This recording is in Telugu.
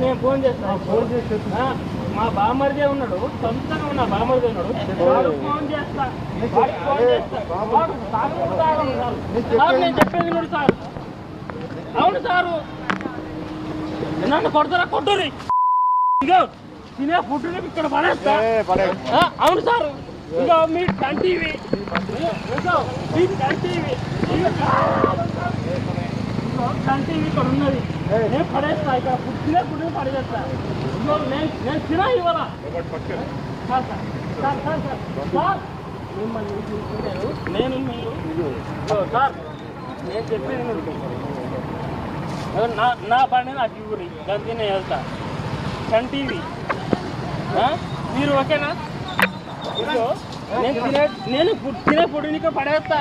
నేను ఫోన్ చేస్తా మా బామర్దే ఉన్నాడు, సొంతంగా ఉన్న బామర్దే ఉన్నాడు, ఫోన్ చేస్తా నేను చెప్పేది నువ్వు సార్. అవును సారు, నన్ను కొడతారా కొట్టుర్రి, ఇగో తినే ఫుడ్ ఇక్కడ పడేస్తా. అవును సారు, ఇగో మీ టన్ టీవీ ఇక్కడ ఉన్నది, నేను పడేస్తా. ఇక్కడ ఫుడ్ తినే ఫుడ్ పడేస్తా. ఇగో నేను తినా ఇవ్వాలా సార్ మిమ్మల్ని నేను మీరు సార్ నేను చెప్పేది నా బండి నాకు ఇవ్వరి, దానికి నేను వెళ్తా. టన్ టీవీ మీరు ఓకేనా? నేను తినే ఫుడ్ నీకు పడేస్తా.